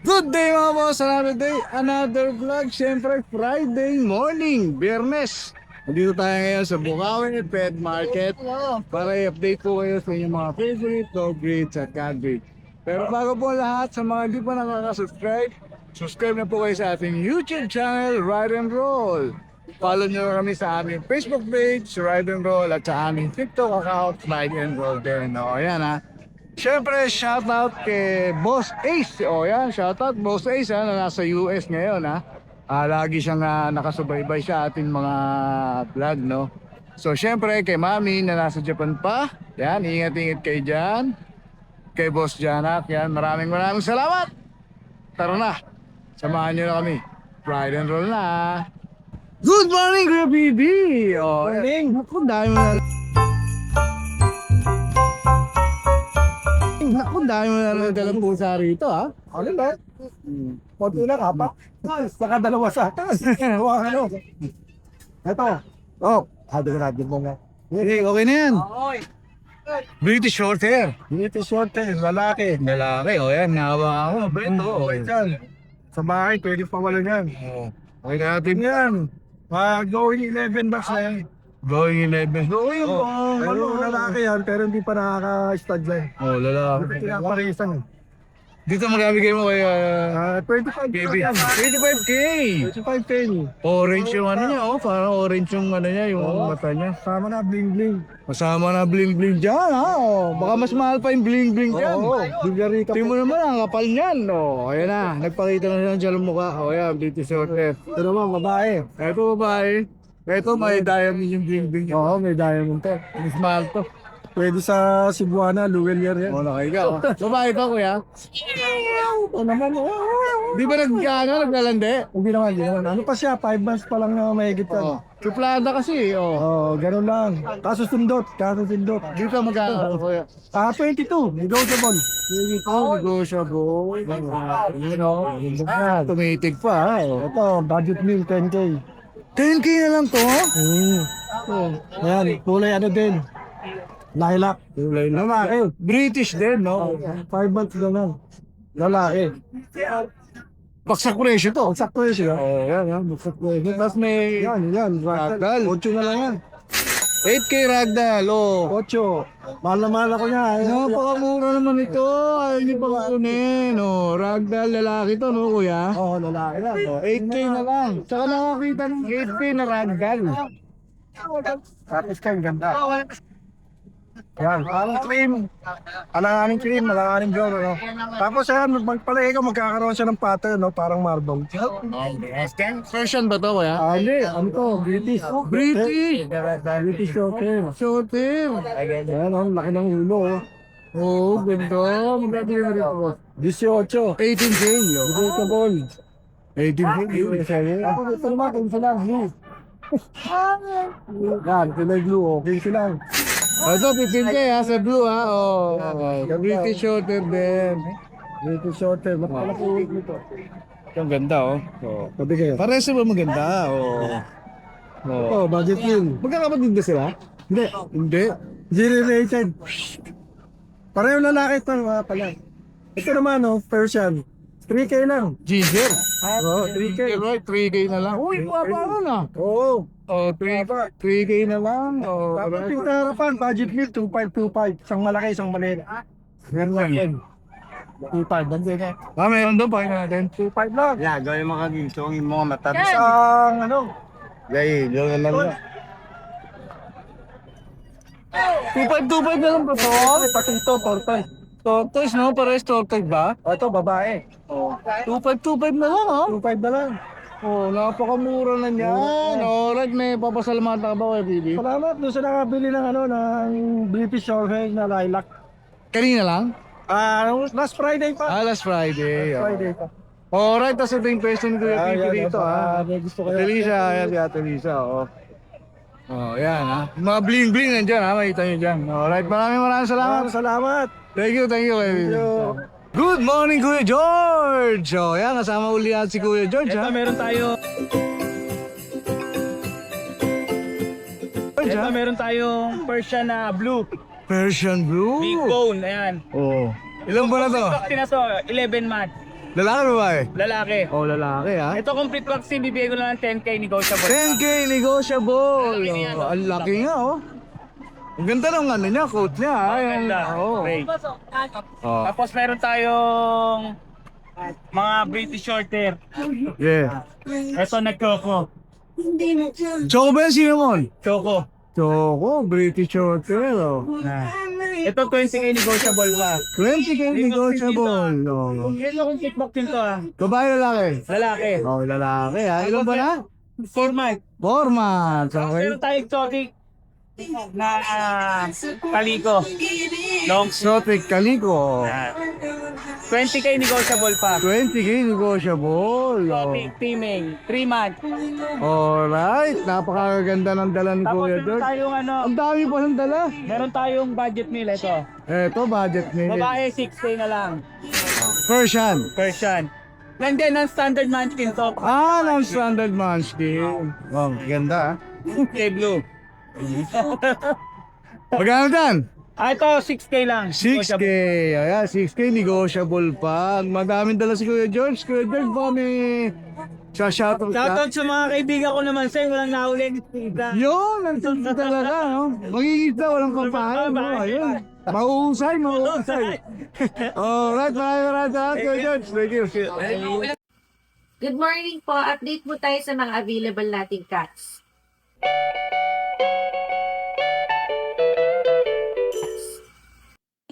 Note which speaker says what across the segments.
Speaker 1: Good day mga boss, another vlog. Siyempre Friday morning, Biyernes. Nandito tayo ngayon sa Bukawi Pet Market para i-update po kayo sa inyong mga favorite dog breeds at cat breeds. Pero bago po lahat, sa mga hindi pa nakaka-subscribe, subscribe na po kayo sa ating YouTube channel, Ride and Roll. Follow nyo kami sa aming Facebook page, Ride and Roll, at sa aming TikTok account, Ride and Roll din. O, yan ha. Siyempre, shoutout kay Boss Ace. O yan, shoutout Boss Ace na nasa US ngayon ha. Lagi siyang nakasubaybay sa ating mga vlog, no? So, siyempre, kay Mami na nasa Japan pa. Yan, ingat-ingat kayo dyan. Kay Boss Janak, yan, maraming salamat. Tara na, samahan nyo na kami. Ride and roll na. Good morning, Kuya Bibi. O, morning. Naku, dami mo na. Naku, dami mo na dalang pusa rito, ha?
Speaker 2: Ano ba? Konti lang, apat. Saka dalawa sa atas. Ano? Ito. Oh, hadin mo nga.
Speaker 1: Okay na yan. British Shorthair.
Speaker 2: Dito short lalaki.
Speaker 1: Lalaki, o yan, nahawa ako. Beto, o
Speaker 2: Okay dyan. Sa bahay, pwede pa wala yan.
Speaker 1: okay natin.
Speaker 2: Yan. Going 11 bucks na yan.
Speaker 1: Going 11. Going
Speaker 2: Oh,
Speaker 1: po.
Speaker 2: pero lalaki yan, pero hindi pa nakaka-stud yan.
Speaker 1: Oh, lalaki.
Speaker 2: Pinaparisan.
Speaker 1: Dito magabigay mo kay
Speaker 2: 25
Speaker 1: baby.
Speaker 2: yan.
Speaker 1: 25K.
Speaker 2: 25K.
Speaker 1: Orange yung ano niya, oh. Parang orange yung ano niya, yung mata niya.
Speaker 2: Sama na, bling bling.
Speaker 1: Masama na bling-bling dyan, ha? Oh. Baka mas mahal pa yung bling-bling dyan.
Speaker 2: Oo, Bulgarica
Speaker 1: Tingnan mo
Speaker 2: po.
Speaker 1: naman, ang kapal niyan. Oh, ayan na. Nagpakita na siya ng mukha. Oh, ayan, British Shorthair.
Speaker 2: Ito naman, babae.
Speaker 1: Eto babae. Eto may diamond yung bling-bling.
Speaker 2: Oo, may diamond to.
Speaker 1: Mas mahal to.
Speaker 2: Pwede sa Cebuana, Luwelier yan.
Speaker 1: Oh, nakaiga. Oh. Babae to, kuya.
Speaker 2: Oo naman,
Speaker 1: Di ba naglalande?
Speaker 2: Hindi naman. Ano pa siya, 5 months pa lang na mahigit yan.
Speaker 1: Oh. Suplada kasi, oh.
Speaker 2: Ganun lang. Kaso sundot.
Speaker 1: Dito magkano, kuya?
Speaker 2: 22, negotiable.
Speaker 1: Negotiable. You know, tumitig pa, ha? Oh.
Speaker 2: Ito, budget meal, 10K.
Speaker 1: 10K na lang to?
Speaker 2: Ayan, kulay ano din. Lilac.
Speaker 1: Kulay na.
Speaker 2: Lalaki.
Speaker 1: British din, no?
Speaker 2: 5 months lang. Lalaki.
Speaker 1: Paksak presyo to.
Speaker 2: Sakto yun siya.
Speaker 1: Oh, yan. Paksak presyo. Tapos may
Speaker 2: Yan.
Speaker 1: Ragdoll.
Speaker 2: 8 na lang yan.
Speaker 1: 8K ragdoll, oh.
Speaker 2: 8. Mahal na mahal ako niya.
Speaker 1: Napakamura naman ito. Ayaw niyo pa kunin. Oh, ragdoll lalaki to, no, kuya?
Speaker 2: Oo, lalaki lang.
Speaker 1: 8K na lang. Tsaka nakakita ng 8K na ragdoll.
Speaker 2: Tapos ka, ganda. Yan, parang cream. Alanganing cream, alanganing brown, ano. Tapos yan, magpalagay ka, magkakaroon siya ng pattern, no? Parang marble.
Speaker 1: Version ba to, kuya?
Speaker 2: Hindi, ano to? British.
Speaker 1: British
Speaker 2: Shorthair.
Speaker 1: Shorthair.
Speaker 2: Yan, ang laki ng ulo, oh.
Speaker 1: Oh, ganda. Magkano yung rito, boss?
Speaker 2: 18.
Speaker 1: 18K.
Speaker 2: Negotiable.
Speaker 1: 18K.
Speaker 2: Tapos ito naman, kung sila, blue. Yan, kulay blue, oh. Kung sila.
Speaker 1: Ito, 15K ha, sa blue ha. Oh, British Shorthair din.
Speaker 2: British Shorthair. Malaki ulit nito.
Speaker 1: Ang ganda, oh.
Speaker 2: Sabi kayo.
Speaker 1: Pares ba maganda? Oh.
Speaker 2: Oh, budget yun.
Speaker 1: Magkakapatid ba sila?
Speaker 2: Hindi.
Speaker 1: Hindi.
Speaker 2: G-related. Pareho lalaki ito, mga pala. Ito naman, no, Persian. 3K lang.
Speaker 1: Ginger.
Speaker 2: Oo, 3K.
Speaker 1: Right, 3K na lang. Uy, paano na?
Speaker 2: Oo.
Speaker 1: Oh, 3K na lang. Oh,
Speaker 2: Tapos yung harapan, budget meal, 2525. Isang malaki, isang maliit.
Speaker 1: Meron lang.
Speaker 2: 25, nandiyan eh.
Speaker 1: Meron doon, pakinggan natin.
Speaker 2: 25 lang.
Speaker 3: Yeah, gawin mo kagintong yung mga mata.
Speaker 2: Isang, ano,
Speaker 3: Gay, yun na lang.
Speaker 1: 2525 na lang ba to?
Speaker 2: pati ito, tortoise.
Speaker 1: Tortoise, no? Pares tortoise ba?
Speaker 2: O, ito, babae.
Speaker 1: 2525 na lang, oh.
Speaker 2: 25 na lang.
Speaker 1: Oh, napakamura na niyan. Alright, may papasalamatan ka ba kay Bibi?
Speaker 2: Salamat doon sa nakabili ng ano, ng British Shorthair na lilac.
Speaker 1: Kanina lang?
Speaker 2: Last Friday pa.
Speaker 1: Last Friday. Oh.
Speaker 2: Friday pa.
Speaker 1: Alright, tapos ito yung pwesto ni Kuya Bibi dito, ha?
Speaker 2: May gusto kayo.
Speaker 1: Ate Lisa, ayan si Ate Lisa, oh. Oh, yan, ha? Mga bling-bling nandyan, ha? Makita nyo dyan. Alright, maraming salamat.
Speaker 2: Salamat.
Speaker 1: Thank you, Kuya Bibi.
Speaker 2: Thank you.
Speaker 1: Good morning, Kuya George! So, yan, kasama uli natin si Kuya George, ha?
Speaker 4: Meron tayo
Speaker 1: George, ha?
Speaker 4: meron tayong Persian na blue,
Speaker 1: Persian Blue.
Speaker 4: big bone, ayan.
Speaker 1: Oh. Ilang buwan na to?
Speaker 4: Vaccine na to, 11 months.
Speaker 1: Lalaki ba eh?
Speaker 4: Lalaki.
Speaker 1: Oh, lalaki ha.
Speaker 4: Ito complete vaccine, bibigay ko lang ng 10K negotiable.
Speaker 1: 10K negotiable.
Speaker 4: Malaki niya, no?
Speaker 1: Oh, ang laki nga oh. Ang ganda ng ano niya, coat niya ha. Yung-
Speaker 4: Ganda.
Speaker 1: Oh.
Speaker 4: Great.
Speaker 1: Oh.
Speaker 4: Tapos meron tayong mga British Shorthair.
Speaker 1: Yeah.
Speaker 4: Ito nag-Choco.
Speaker 1: Choco ba yan, Simon?
Speaker 4: Choco.
Speaker 1: Choco, British Hotel oh.
Speaker 4: Ito 20K negotiable pa.
Speaker 1: 20K negotiable. Oh.
Speaker 4: Ito complete vaccine to ah.
Speaker 1: Babae lalaki?
Speaker 4: Lalaki.
Speaker 1: Oh, lalaki ha. Ilan ba na?
Speaker 4: 4 months.
Speaker 1: 4 months. Okay.
Speaker 4: Meron tayong exotic na kaliko. Long
Speaker 1: Exotic Calico.
Speaker 4: 20K negotiable pa.
Speaker 1: 20K negotiable. Oh.
Speaker 4: Exotic female, 3 months.
Speaker 1: Alright. Napakaganda ng dala ni
Speaker 4: Tapos
Speaker 1: Kuya
Speaker 4: meron
Speaker 1: George.
Speaker 4: tayong ano,
Speaker 1: Ang dami pa ng dala.
Speaker 4: meron tayong budget meal ito.
Speaker 1: Eto, budget minute.
Speaker 4: Babae 6K na lang.
Speaker 1: Persian.
Speaker 4: Persian. Nandiyan ang standard munchkin to.
Speaker 1: Ah, ng standard munchkin. Wow, ganda ah.
Speaker 4: Kay Blue.
Speaker 1: Magkano dan?
Speaker 4: Ito 6K lang.
Speaker 1: 6K. Ayan, 6K negotiable pa. Madaming dala si Kuya George. Kuya George ba may shoutout ka?
Speaker 4: Shoutout sa mga kaibigan ko naman sa'yo, walang nahuli.
Speaker 1: Yun, nandun talaga, no? Magigita, walang pampahay, no? Ayun. Mauusay, mauusay. Alright, maraming salamat, Kuya George. Thank you.
Speaker 5: Good morning po. Update po tayo sa mga available nating cats.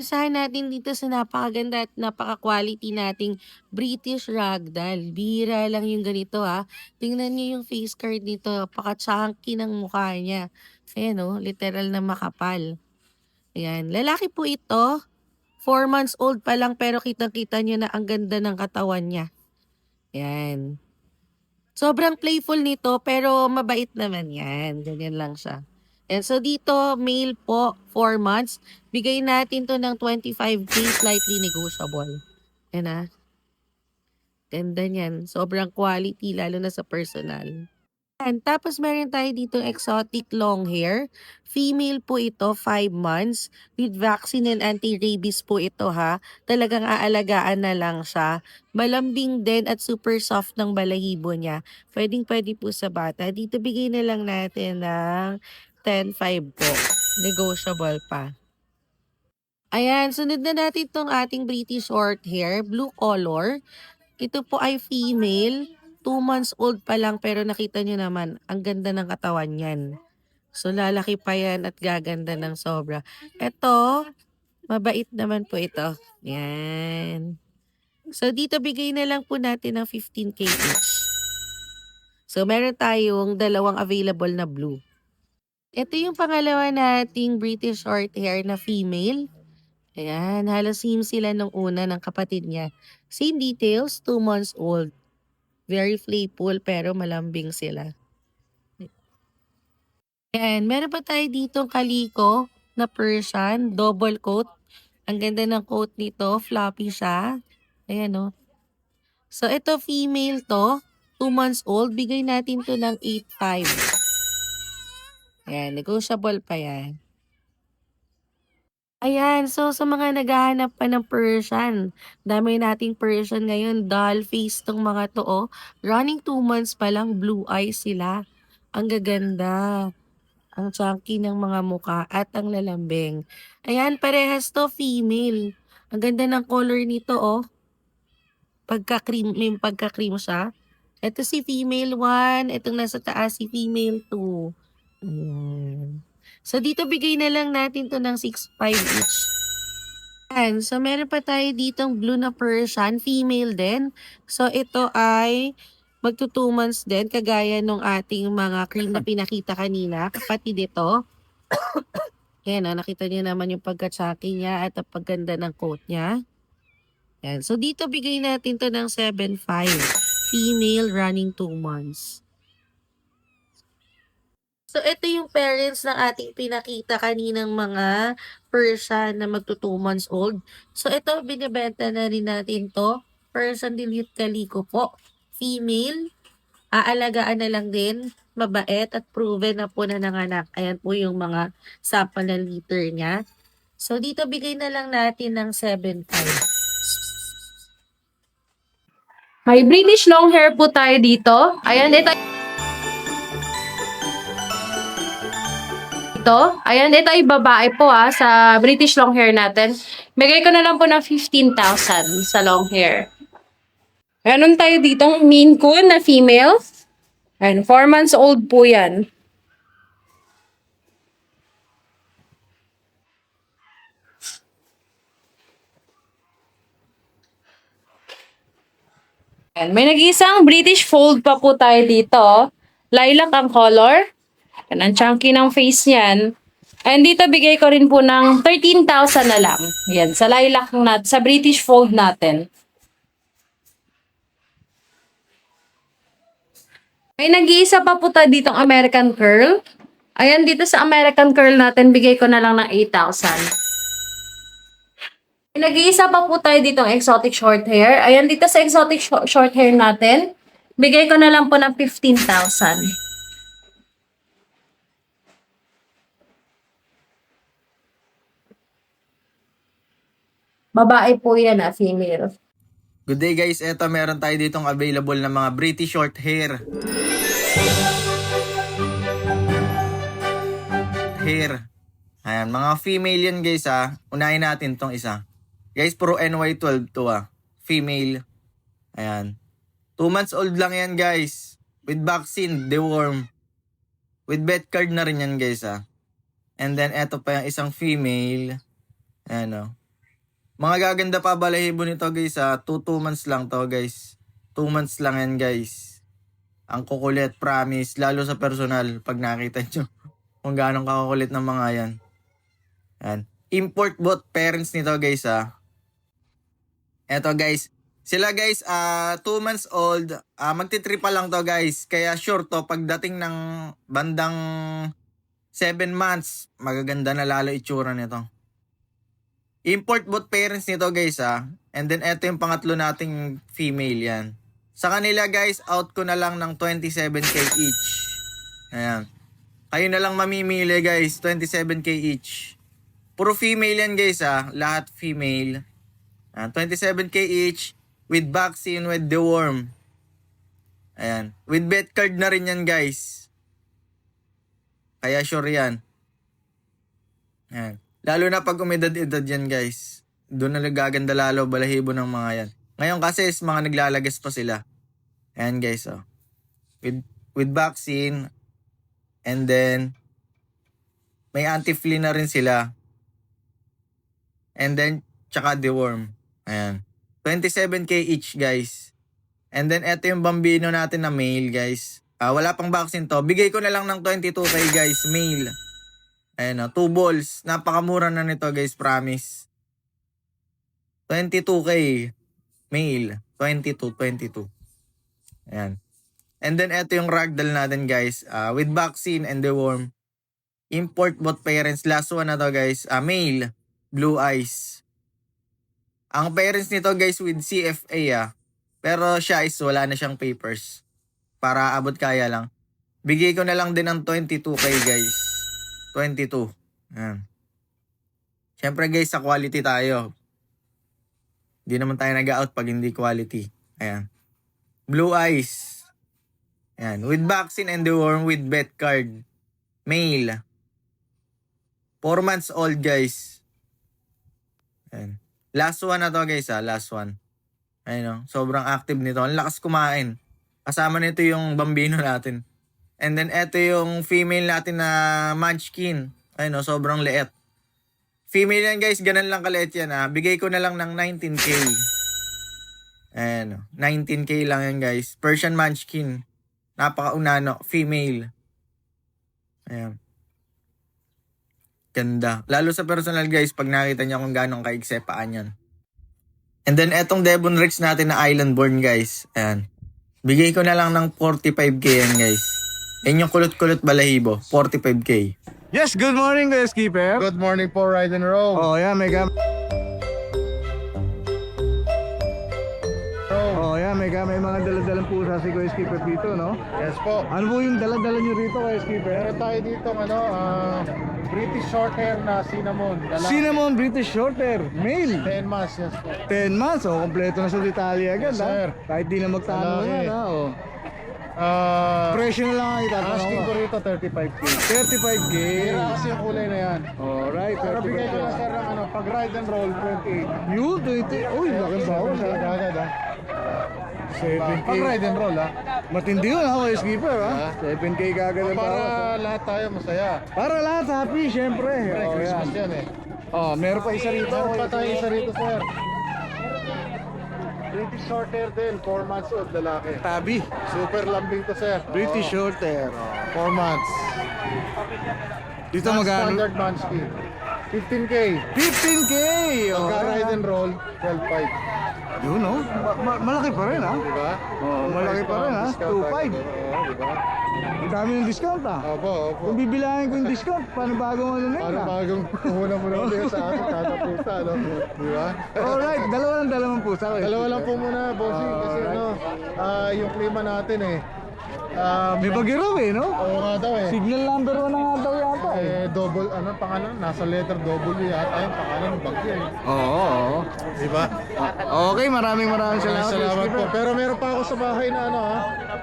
Speaker 5: Isahan natin dito sa napakaganda at napaka-quality nating British Ragdoll. Bihira lang yung ganito ha. Tingnan niyo yung face card nito. Napaka-chunky ng mukha niya. Ayan o, literal na makapal. Ayan. Lalaki po ito. 4 months old pa lang pero kitang-kita niyo na ang ganda ng katawan niya. Ayan. Sobrang playful nito pero mabait naman yan. Ganyan lang siya. And so dito, male po, 4 months. Bigay natin to ng 25K, slightly negotiable. Yan ah. Ganda niyan. Sobrang quality, lalo na sa personal. And tapos meron tayo dito exotic long hair. Female po ito, 5 months. With vaccine and anti-rabies po ito ha. Talagang aalagaan na lang siya. Malambing din at super soft ng balahibo niya. Pwedeng-pwede po sa bata. Dito bigay na lang natin ng 10.5 po. Negotiable pa. Ayan, sunod na natin itong ating British short hair. Blue color. Ito po ay female. 2 months old pa lang pero nakita nyo naman, ang ganda ng katawan yan. So lalaki pa yan at gaganda ng sobra. Ito, mabait naman po ito. Yan. So dito bigay na lang po natin ng 15K each. So meron tayong dalawang available na blue. Ito yung pangalawa nating British short hair na female. Ayan, halos same sila nung una ng kapatid niya. Same details, 2 months old. Very playful pero malambing sila. Ayan, meron pa tayo ditong kaliko na Persian, double coat. Ang ganda ng coat nito, floppy siya. Ayan o. So ito female to, 2 months old. Bigay natin to ng 8.5. Ayan, negotiable pa yan. Ayan, so sa mga naghahanap pa ng Persian, dami nating Persian ngayon, doll face tong mga to oh. Running 2 months pa lang, blue eyes sila. Ang gaganda. Ang chunky ng mga muka at ang lalambing. Ayan, parehas to female. Ang ganda ng color nito oh. Pagka-cream, may pagka-cream siya. Ito si female 1, itong nasa taas si female 2. Ayan. So, dito bigay na lang natin to ng 6.5 each. And, so, meron pa tayo ditong blue na Persian, female din. So, ito ay magto 2 months din, kagaya nung ating mga cream na pinakita kanina. Kapatid ito. Yan, nakita niyo naman yung pagka-chunky niya at ang pagganda ng coat niya. Yan. So, dito bigay natin to ng 7.5. Female running 2 months. So, ito yung parents ng ating pinakita kaninang mga Persian na magto 2 months old. So, ito, binibenta na rin natin to. Persian Dilute Calico po. Female. Aalagaan na lang din. Mabait at proven na po na nanganak. Ayan po yung mga sample na liter niya. So, dito bigay na lang natin ng 7.5. May British long hair po tayo dito. Ayan, ito. Ayan, ito ay babae po sa British long hair natin. Bigay ko na lang po ng 15,000 sa long hair. Meron tayo ditong Maine Coon na female. Ayan, 4 months old po yan. Ayan, may nag-iisang British fold pa po tayo dito. Lilac ang color. Ayan, ang chunky ng face niyan. And dito bigay ko rin po ng 13,000 na lang. Yan, sa lilac natin, sa British fold natin. May nag-iisa pa po tayo ditong American Curl. Ayan, dito sa American Curl natin, bigay ko na lang ng 8,000. May nag-iisa pa po tayo ditong exotic short hair. Ayan, dito sa exotic short hair natin, bigay ko na lang po ng 15,000. Babae po yan female.
Speaker 6: Good day guys, eto meron tayo ditong available na mga British short hair. Ayan, mga female yan guys Unahin natin tong isa. Guys, puro NY12 to female. Ayan. 2 months old lang yan guys. With vaccine, deworm. With vet card na rin yan guys And then eto pa yung isang female. Ayan Mga gaganda pa balahibo nito guys 2 months lang to guys. 2 months lang yan guys. Ang kukulit, promise. Lalo sa personal pag nakita nyo. Kung gaano kakukulit ng mga yan. Yan. Import both parents nito guys Eto guys. Sila guys 2 months old. Magti-3 pa lang to guys. Kaya sure to pagdating ng bandang 7 months. Magaganda na lalo itsura nito. Import both parents nito guys And then eto yung pangatlo nating female yan. Sa kanila guys, out ko na lang ng 27k each. Ayan. Kayo na lang mamimili guys, 27k each. Puro female yan guys lahat female. 27k each with vaccine, with deworm. Ayan. With vet card na rin yan guys. Kaya sure yan. Ayan. Lalo na pag umedad-edad yan guys. Doon na nagaganda lalo balahibo ng mga yan. Ngayon kasi is mga naglalagas pa sila. Ayan guys With vaccine. And then may anti-flea na rin sila. And then tsaka deworm. Ayan. 27k each guys. And then eto yung bambino natin na male guys. Wala pang vaccine to. Bigay ko na lang ng 22k guys. Male. Ayan 2 balls. Napakamura na nito guys, promise. 22k. Male. 22. Ayan. And then eto yung ragdoll natin guys. With vaccine and deworm. Import both parents. Last one na to guys. Male. Blue eyes. Ang parents nito guys with CFA Pero siya is wala na siyang papers. Para abot kaya lang. Bigay ko na lang din ng 22k guys. 22. Ayan. Siyempre guys, sa quality tayo. Hindi naman tayo nag-out pag hindi quality. Ayan. Blue eyes. Ayan. With vaccine and deworm with vet card. Male. 4 months old guys. Ayan. Last one na to guys last one. Ayun sobrang active nito. Ang lakas kumain. Kasama nito yung bambino natin. And then eto yung female natin na munchkin. Ayun sobrang liit. Female yan guys, ganun lang kaliit yan Bigay ko na lang ng 19k. Ayun 19k lang yan guys. Persian munchkin. Napakaunano, female. Ayan. Ganda. Lalo sa personal guys, pag nakita niya kung gano'ng kaiksepaan yan. And then etong Devon Rex natin na island born guys. Ayan. Bigay ko na lang ng 45k yan guys. Yan yung kulot-kulot balahibo. 45k.
Speaker 1: Yes, good morning guys, Skipper.
Speaker 3: Good morning po, Ride and Roll.
Speaker 1: Oh, yan, may Oh, yan, may mga dala-dalang pusa si Kuya Skipper dito, no?
Speaker 3: Yes po.
Speaker 1: Ano po yung dala-dala nyo rito, Kuya Skipper?
Speaker 3: Meron tayo dito British Shorthair na cinnamon.
Speaker 1: Cinnamon British Shorthair, male.
Speaker 3: 10 months, yes po.
Speaker 1: 10 months, oh, kompleto na sa detalye agad,
Speaker 3: Yes, sir.
Speaker 1: Kahit di na magtanong
Speaker 3: Lalaki.
Speaker 1: yan, ha? Oh. Presyo na lang ang itatanong
Speaker 3: Asking ko
Speaker 1: ko.
Speaker 3: rito 35K.
Speaker 1: 35K.
Speaker 3: Tira kasi yung kulay na yan.
Speaker 1: Alright,
Speaker 3: Pero bigay ko na
Speaker 1: 35K.
Speaker 3: sir ng pag ride and roll 28.
Speaker 1: Yun, 20. Uy, laking bawas, ha?
Speaker 3: Agad ha.
Speaker 1: 7K.
Speaker 3: Pag ride and roll ha.
Speaker 1: Matindi yun, ha, Kuya Skipper, ha? 7K kagad ang
Speaker 3: Para
Speaker 1: bawas.
Speaker 3: lahat tayo masaya.
Speaker 1: Para lahat happy, syempre.
Speaker 3: Siyempre,
Speaker 1: Oh,
Speaker 3: Christmas
Speaker 1: yan.
Speaker 3: yan eh.
Speaker 1: Oh, meron pa isa rito.
Speaker 3: Meron pa tayo isa rito sir. British Shorthair din, 4 months old lalaki.
Speaker 1: Tabi.
Speaker 3: Super lambing to sir.
Speaker 1: British
Speaker 3: Oo.
Speaker 1: Shorthair.
Speaker 3: 4 months.
Speaker 1: Dito magkano?
Speaker 3: Standard munchkin. 15K.
Speaker 1: 15K! Oh,
Speaker 3: Pagka ride and roll, 12.5.
Speaker 1: yun, no? Malaki pa rin, ha?
Speaker 3: Diba?
Speaker 1: Oh, malaki pa rin, ha? 2.5.
Speaker 3: Oo, diba?
Speaker 1: Ang dami ng discount, ha?
Speaker 3: Opo, opo.
Speaker 1: Kung bibilangin ko yung discount, paano bagong ano na yun,
Speaker 3: Para
Speaker 1: ha?
Speaker 3: bagong kuhuna mo na ulit sa akin, kada pusa, no? Diba?
Speaker 1: Alright, dalawang pusa. Kuya
Speaker 3: Dalawa lang
Speaker 1: Skipper.
Speaker 3: po muna, bossing, kasi ano, yung klima natin eh.
Speaker 1: May bagyo raw, eh, no?
Speaker 3: Oo nga daw eh.
Speaker 1: Signal number 1 na nga daw yata, eh.
Speaker 3: Double, ano pangalan? Nasa letter W yata yung pangalan ng bagyo eh.
Speaker 1: Oo, oo.
Speaker 3: Diba?
Speaker 1: Okay, maraming salamat. Kuya
Speaker 3: Salamat po.
Speaker 1: Skipper.
Speaker 3: Pero meron pa ako sa bahay na ano ha,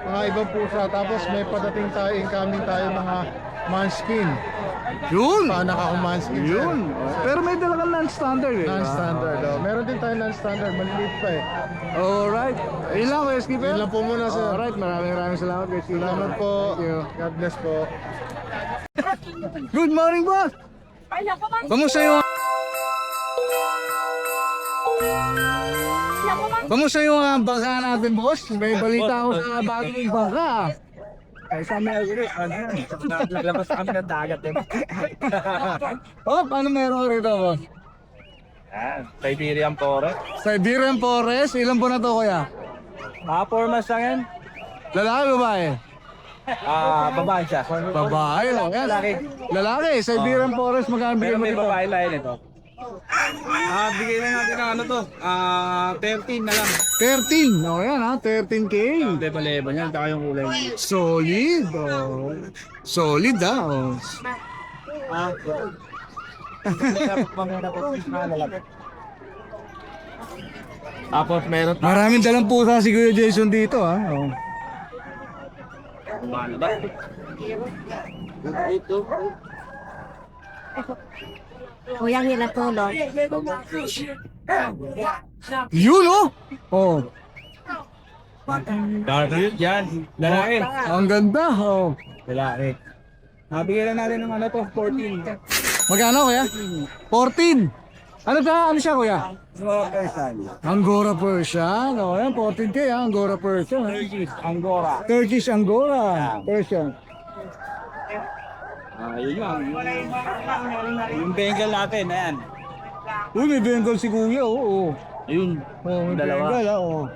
Speaker 3: mga ibang pusa. Tapos may padating tayo, incoming tayo mga munchkin.
Speaker 1: Yun!
Speaker 3: Panak ako munchkin. sir.
Speaker 1: Yun! Pero may dala kang non-standard, eh.
Speaker 3: Non-standard. Oh. Meron din tayo non-standard. Maliliit pa eh.
Speaker 1: Alright. Yun lang, Kuya Skipper.
Speaker 3: Yun lang po muna sir.
Speaker 1: Alright, maraming salamat, Kuya Skipper.
Speaker 3: Salamat po.
Speaker 1: Thank you.
Speaker 3: God bless po.
Speaker 1: Good morning, boss! Kamusta yung... Kamusta yung bangka natin, boss? May balita ako sa bagong bangka.
Speaker 4: Ay, sa mga naglabas kami ng dagat eh.
Speaker 1: Oh, paano meron rito, boss?
Speaker 4: Yan, Siberian Forest.
Speaker 1: Siberian Forest, ilan po na to, kuya?
Speaker 4: 4 months lang yan.
Speaker 1: Lalaki, babae?
Speaker 4: Babae siya.
Speaker 1: Babae, oh, yan. Lalaki, Siberian Forest, magkano bigyan
Speaker 4: Pero
Speaker 1: mo
Speaker 4: may
Speaker 1: dito?
Speaker 4: babae lain ito. Bigay na natin ng ano to. 13 na lang.
Speaker 1: 13, oh yan ha, 13K.
Speaker 4: Level yan, tsaka yung kulay.
Speaker 1: Solid, oh. Solid ha, oh.
Speaker 4: Tapos meron
Speaker 1: Maraming dalang pusa si Kuya Jason dito ha. Oh.
Speaker 7: Kuya, hirap tulog.
Speaker 1: Yun oh! Oh,
Speaker 4: yan. Lalaki.
Speaker 1: ang ganda, oh.
Speaker 4: Lalaki. Bigay lang natin ng ano to, 14.
Speaker 1: Magkano kuya? 14. Ano siya kuya?
Speaker 4: Persian.
Speaker 1: Angora Persian. Oh, yan 14K ha, Angora Persian. Ha?
Speaker 4: Angora.
Speaker 1: Turkish Angora Persian.
Speaker 4: Yun lang. Yung Bengal natin, ayan.
Speaker 1: Uy, may Bengal si kuya, oh.
Speaker 4: Ayun.
Speaker 1: Oh, may
Speaker 4: Dalawa.
Speaker 1: Bengal ha, oh.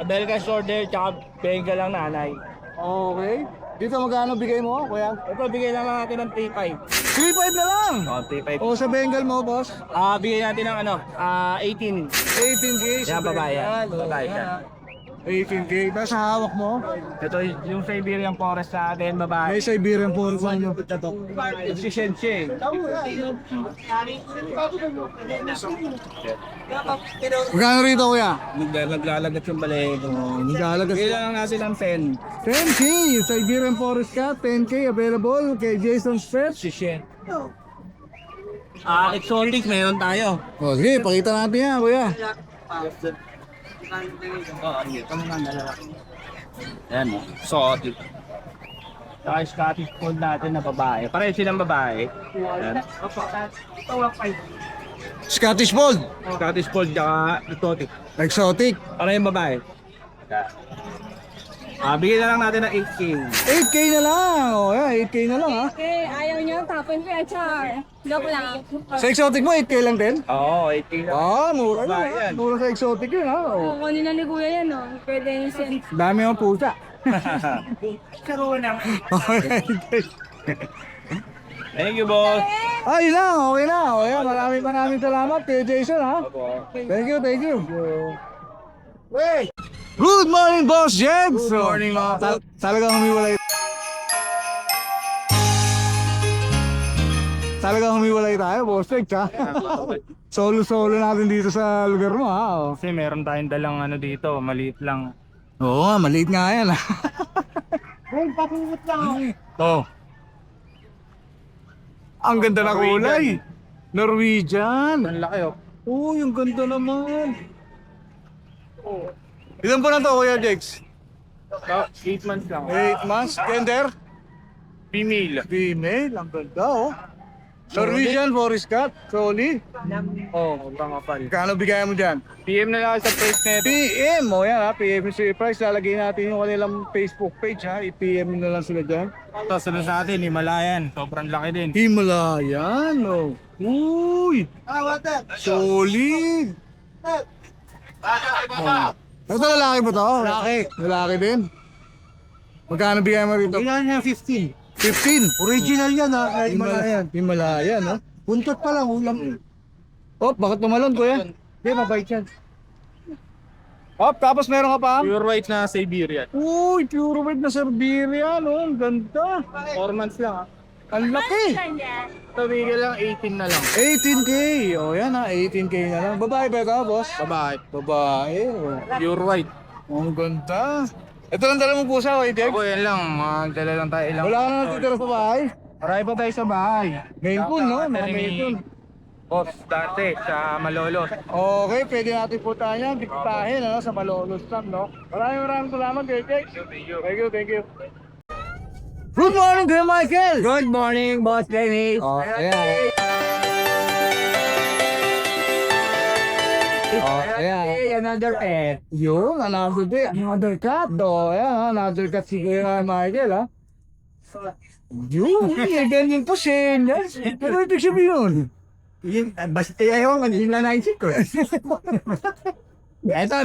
Speaker 4: Belga shorter, tsaka Bengal lang nanay.
Speaker 1: Okay. Dito magkano bigay mo, kuya?
Speaker 4: Ito, bigay lang natin ng 3.5.
Speaker 1: 3.5 na lang.
Speaker 4: 3.5.
Speaker 1: O sa Bengal mo, boss?
Speaker 4: Bigay natin ng ano, 18.
Speaker 1: 18K.
Speaker 4: Yan, babae yan.
Speaker 1: Bengal.
Speaker 4: Babae siya.
Speaker 1: 18K. Nasa hawak mo,
Speaker 4: Ito yung Siberian Forest sa atin, babae.
Speaker 1: may Siberian Forest nyo.
Speaker 4: Si Shenche.
Speaker 1: Magkano rito, kuya?
Speaker 4: Naglalagat yung balego.
Speaker 1: Nagkalagas.
Speaker 4: Bigay lang natin ng 10.
Speaker 1: 10K. Siberian Forest ka, 10K available kay Jason Pet.
Speaker 4: Si Shen. Exotic meron tayo.
Speaker 1: O, sige, pakita natin yan, kuya.
Speaker 4: Ito mga nalalaki. Ayan o, exotic. Saka Scottish Fold natin na babae. Pareho silang babae. Ayan.
Speaker 1: Scottish Fold.
Speaker 4: Scottish Fold tsaka exotic.
Speaker 1: Exotic.
Speaker 4: Pareho yung babae. Bigyan na lang natin ng 8K.
Speaker 1: 8K na lang. O, yan, 8K na lang, ha.
Speaker 7: Eh, ayaw niyo, tapon ko yan, Char. Joke lang.
Speaker 1: Sa exotic mo, 8K lang din?
Speaker 4: Oo, 8K lang.
Speaker 1: Mura na.
Speaker 4: Babae yan.
Speaker 1: Mura sa exotic yun, ha. O.
Speaker 7: Kung kanina ni Kuya yan, no? Pwede yung sense.
Speaker 1: Dami ang pusa.
Speaker 4: Thank you, boss.
Speaker 1: Ay lang, okay na. O yan, maraming salamat kay Jason, ha. Thank you, thank you. Good morning, Boss Jeds! Good morning, mga talagang humiwalay. Talagang humiwalay tayo, Boss Jeds, ha? Solo-solo natin dito sa lugar mo, ha?
Speaker 4: Kasi meron tayong dalang ano dito, maliit lang.
Speaker 1: Oo nga, maliit nga yan, ha? Oh. Ang ganda na kulay. Norwegian.
Speaker 4: Ang laki oh.
Speaker 1: Oh, yung ganda naman. Ilan po na to, Kuya Jex?
Speaker 4: 8 months lang.
Speaker 1: 8 months. Gender?
Speaker 4: Female.
Speaker 1: Female. Ang ganda, oh. Norwegian Forest Cat. Solid.
Speaker 4: Oh, mga pal.
Speaker 1: Kano bigayan mo dyan?
Speaker 4: PM na lang sa price nito.
Speaker 1: PM. O yan, ha. PM si price. Lalagay natin yung kanilang Facebook page, ha. I-PM na lang sila dyan.
Speaker 4: Ito, sunod natin, Himalayan. Sobrang laki din.
Speaker 1: Himalayan, oh. Uy! Solid! Ito lalaki ba to? Lalaki. Lalaki din? Magkano bigay mo rito?
Speaker 2: Kailangan niya 15.
Speaker 1: 15.
Speaker 2: Original yan ha, kahit Himalayan.
Speaker 1: Himalayan, no?
Speaker 2: Buntot pa lang, ulam.
Speaker 1: Oh, bakit tumalon, kuya?
Speaker 2: Hindi, mabait yan.
Speaker 1: Oh, tapos meron ka pa?
Speaker 4: Pure white na Siberian.
Speaker 1: Uy, pure white na Siberian, oh. Ang ganda.
Speaker 4: 4 months lang ha.
Speaker 1: Ang laki.
Speaker 4: Tumigil lang, 18 na lang.
Speaker 1: 18K. Oh, yan ha. 18K na lang. Babae ba ito, boss?
Speaker 4: Babae.
Speaker 1: Babae. Oh.
Speaker 4: Pure white.
Speaker 1: Ang ganda. Ito lang dala mong pusa, Kuya Jex?
Speaker 4: Ako yan lang, dala lang tayo ilang.
Speaker 1: Wala ka na natitira sa bahay?
Speaker 4: Marami pa tayo sa bahay.
Speaker 1: Main pool, no? Mga main pool.
Speaker 4: Boss, dati sa Malolos.
Speaker 1: Okay, pwede natin puntahan yan. Bigtahin, ano, sa Malolos lang, no? Maraming salamat, Kuya Jex. Thank you. Good morning, Kuya Michael!
Speaker 2: Good morning, Boss Dennis.
Speaker 1: Oh, ayan. Oh, ayan.
Speaker 2: Another pet.
Speaker 1: Yun, another day, another cat. Oh, ayan, another cat si Kuya Michael, ha? Yun, ganyan po siya. Pero ibig sabihin yun.
Speaker 2: Basta ayaw, yun lang naisip ko. Ito,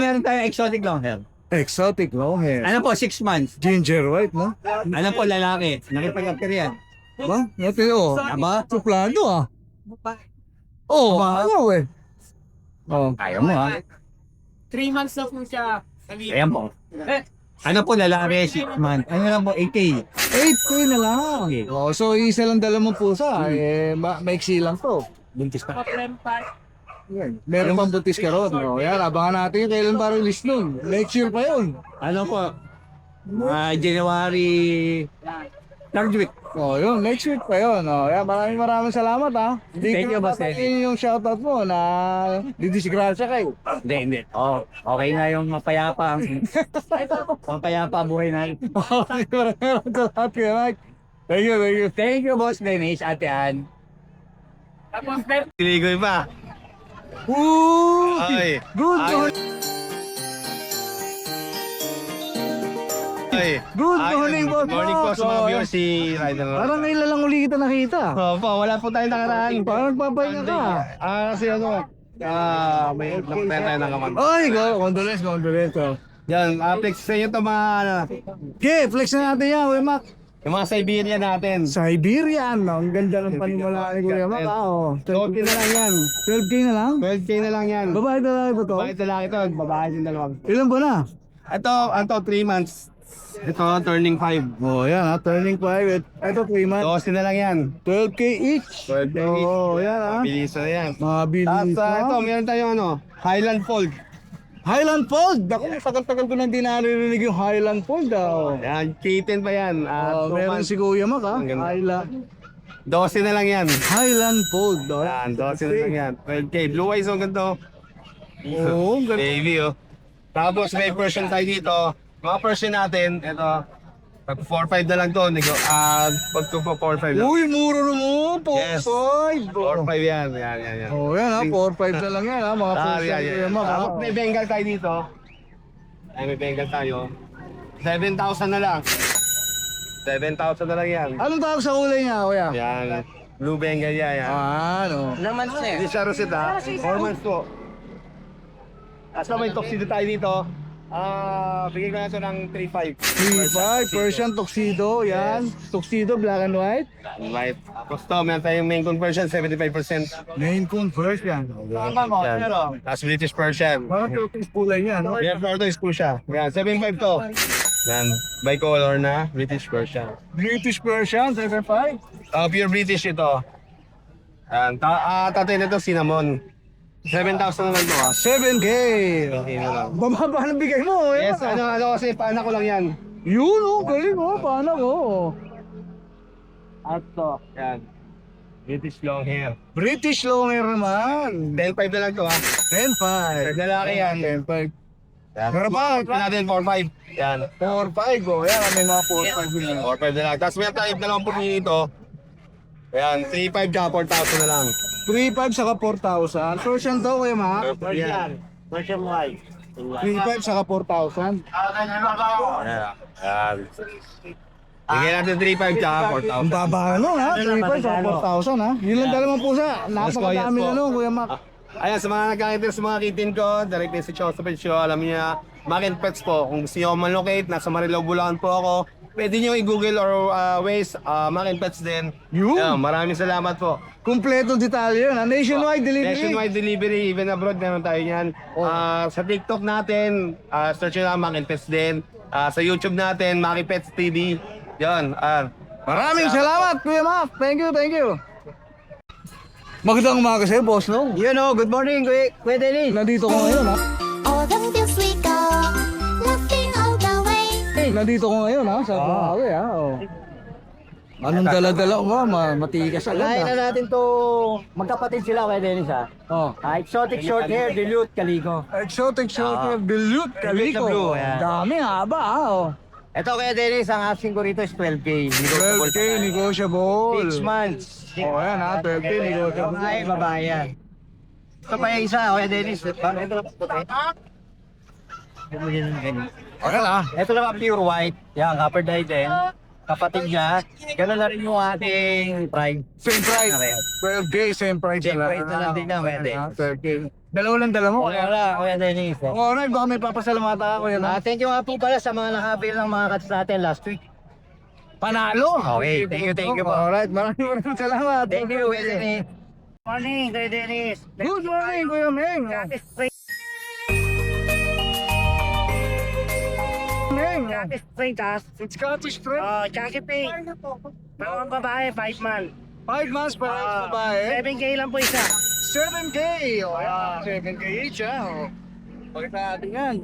Speaker 2: meron tayong exotic long hair.
Speaker 1: Exotic long hair.
Speaker 2: Ano po, 6 months.
Speaker 1: Ginger white, no?
Speaker 2: Ano po, lalaki. Nakipag-apir yan.
Speaker 1: Ba? Natin, oh.
Speaker 2: Aba?
Speaker 1: Suplado, ah. Oh, ayaw eh. Oh.
Speaker 2: Ayaw mo ha.
Speaker 7: 3 months na po siya.
Speaker 2: Ayan po. Ano po, lalaki, 6 months. Ano lang po, 8K.
Speaker 1: 8K na lang. Oh, so isa lang dala mong pusa. Eh, maiksi lang to.
Speaker 2: Buntis pa.
Speaker 1: Yan. Meron pang buntis ka ron. Oh, yan, abangan natin kailan pa release nun. Next year pa yun.
Speaker 2: Ano po? January 3rd week.
Speaker 1: Oh, yun, next week pa yun. Oh, yan, maraming salamat, ha.
Speaker 2: Thank you, Boss Eddie.
Speaker 1: Yung shoutout mo na didisgrasya kayo.
Speaker 2: Hindi. Oh, okay na yung mapayapa. Mapayapa buhay na.
Speaker 1: Maraming salamat, Kuya Mike. Thank you.
Speaker 2: Thank you, Boss Dennis, Ate Ann. Siligoy pa.
Speaker 1: Woo!
Speaker 2: Ay.
Speaker 1: Good morning! Good morning, boss.
Speaker 2: Good morning po sa mga viewers si Rider.
Speaker 1: Parang ngayon lang uli kita nakita.
Speaker 2: Opo, wala po tayong nakaraan.
Speaker 1: Parang nagpapahinga ka.
Speaker 2: Kasi ano, may nakapaya tayo ng kaman.
Speaker 1: Ay, condolence. Oh.
Speaker 2: Yan, flex sa inyo ito mga,
Speaker 1: Okay, flex na natin yan, Kuya Mac.
Speaker 2: yung mga Siberian natin.
Speaker 1: Siberian, no? Ang ganda ng panimula ni Kuya Mac. Oh.
Speaker 2: 12K na lang yan.
Speaker 1: 12K na lang?
Speaker 2: 12K na lang yan.
Speaker 1: Babae na ba to?
Speaker 2: Bakit lalaki ito? Babae yung dalawang.
Speaker 1: Ilan ba na?
Speaker 2: Ito 3 months. Ito, turning 5.
Speaker 1: Oh, yan ha. Turning 5. Ito 3 months.
Speaker 2: 12 na lang yan.
Speaker 1: 12K each.
Speaker 2: 12K each.
Speaker 1: Oh, yan ha.
Speaker 2: Mabilis na yan.
Speaker 1: Mabilis
Speaker 2: Tapos ito,
Speaker 1: na.
Speaker 2: meron tayong Highland Fold.
Speaker 1: Highland Fold! Ako, tagal-tagal ko nang di naririnig yung Highland Fold. Oh.
Speaker 2: Yan, kitten pa yan.
Speaker 1: Oh,
Speaker 2: 2
Speaker 1: meron
Speaker 2: months.
Speaker 1: si Kuya Mac ha.
Speaker 2: Ang ganda.
Speaker 1: Highland
Speaker 2: 12 na lang yan.
Speaker 1: Fold. Oh.
Speaker 2: Yan, 12 na lang yan. 12K. Blue eyes, ang ganito.
Speaker 1: Oo, ganda.
Speaker 2: Baby, oh. Tapos may version tayo dito. Mga version natin, ito. Pag 4-5 na lang to, pag 4-5 lang.
Speaker 1: Uy, mura naman. 4-5.
Speaker 2: 4-5 yan. Yan.
Speaker 1: Oh, yan ha. 4-5 na lang yan ha. Mga first time Kuya Mac ha.
Speaker 2: Tapos may Bengal tayo dito. Ay, may Bengal tayo. 7,000 na lang. 7,000 na lang yan.
Speaker 1: Anong tawag sa kulay niya, Kuya?
Speaker 2: Yan. Blue Bengal yan.
Speaker 1: Ano?
Speaker 2: Hindi siya rosette ha. 4 months po. Tapos may tuxedo tayo dito. Bigay ko na ito ng 3.5.
Speaker 1: 3.5, Persian tuxedo, yan. Tuxedo, black and white.
Speaker 2: Right. Gusto, meron tayong main conversion, 75%.
Speaker 1: Main conversion.
Speaker 2: Yan. Tapos British Persian.
Speaker 1: Parang Turkish kulay niya, no?
Speaker 2: Yan, tortoise po siya. Yan, 7.5 to. Yan, bicolor na British Persian.
Speaker 1: British Persian, 7.5.
Speaker 2: Pure British ito. Yan, tatay nito cinnamon. 7,000 na lang to
Speaker 1: 7K.
Speaker 2: Okay na lang.
Speaker 1: Bumaba ng bigay mo, eh.
Speaker 2: Yes, ano kasi paanak ko lang yan.
Speaker 1: Yun, oh, galing, oh. Paano ko?
Speaker 2: At to, yan. British long hair.
Speaker 1: British long hair naman.
Speaker 2: 10.5 na lang to
Speaker 1: 10.5.
Speaker 2: Lalaki yan.
Speaker 1: 10.5.
Speaker 2: Yan.
Speaker 1: Pero pa,
Speaker 2: Ito natin 4.5. Yan.
Speaker 1: 4.5, oh. Yan, may mga 4.5 yun.
Speaker 2: 4.5 na lang. Tapos may tayo dalawang puti dito. Ayan, 3.5 ka, 4,000 na lang.
Speaker 1: 3.5 saka 4,000. Persian to, kuya ma.
Speaker 2: Yan.
Speaker 1: 3.5 saka 4,000.
Speaker 2: Ayan. Bigyan natin 3.5 tsaka
Speaker 1: Ang
Speaker 2: 4,000.
Speaker 1: baba ano, ha? 3.5 saka 4,000, ha? Yun lang dalawang pusa. Napakadami
Speaker 2: Yes po.
Speaker 1: ano, kuya Mac.
Speaker 2: Ayan, sa mga nagkakita sa mga kitin ko, direct message ako sa page ko, alam niya, Mac and Pets po. Kung gusto nyo man-locate, nasa Marilao, Bulacan po ako. Pwede nyo i-google or Waze, Mac and Pets din.
Speaker 1: Yun.
Speaker 2: Ayan, maraming salamat po.
Speaker 1: Kompleto detalye yun, ha? Nationwide delivery.
Speaker 2: Nationwide delivery, even abroad, meron tayo yan. Sa TikTok natin, search nyo lang Mac and Pets din. Sa YouTube natin, Mac and Pets TV. Yan,
Speaker 1: Maraming salamat, kuya Mac. Thank you, thank you. Magandang umaga sa'yo, boss, no?
Speaker 7: Yun o, good morning, Kuya Dennis.
Speaker 1: Nandito ko ngayon, ha?
Speaker 8: All the fields we go, laughing all the way.
Speaker 1: Nandito ko ngayon, ha? Sa Bukawi, ha? Oh. Anong dala-dala ko, matikas agad,
Speaker 7: Kaya na
Speaker 1: ha?
Speaker 7: natin to, magkapatid sila, Kuya Dennis ha.
Speaker 1: Oh.
Speaker 7: Exotic short hair, dilute, calico.
Speaker 1: Exotic short dilute, kaliko.
Speaker 7: blue, yan.
Speaker 1: Dami, haba, ha? Oh.
Speaker 7: Ito Kuya Dennis, ang asking ko rito is 12K.
Speaker 1: 12K, negotiable.
Speaker 7: 6 months.
Speaker 1: Oh, yan, ha? 12K, negotiable.
Speaker 7: Babae yan. Ito pa yung isa, Kuya Dennis. Ito
Speaker 1: Okay, ha?
Speaker 7: Ito naman pure white. Yan, copper dye din. Kapatid niya. Ganun na rin yung ating prime.
Speaker 1: Same price. 12K, same price.
Speaker 7: Same price na lang din na, pwede.
Speaker 1: 12K. Dalawa lang dala mo.
Speaker 7: Wala, Kuya Dennis.
Speaker 1: Alright, baka may papasalamata ako yan.
Speaker 7: Thank you nga po pala sa mga nakabil ng mga cuts natin last week.
Speaker 1: Panalo!
Speaker 7: Okay, thank you po.
Speaker 1: Alright, maraming salamat.
Speaker 7: Thank you, Kuya Dennis. Morning, Kuya Dennis.
Speaker 1: Good morning, Kuya Meng. Meng.
Speaker 7: Spring task.
Speaker 1: Scottish Strip.
Speaker 7: Jackie Pay. Mga babae, 5 months.
Speaker 1: 5 months para sa babae.
Speaker 7: 7K lang po isa.
Speaker 1: 7K. Oh, yan. 7K each, ha. Oh. Pakita natin yan.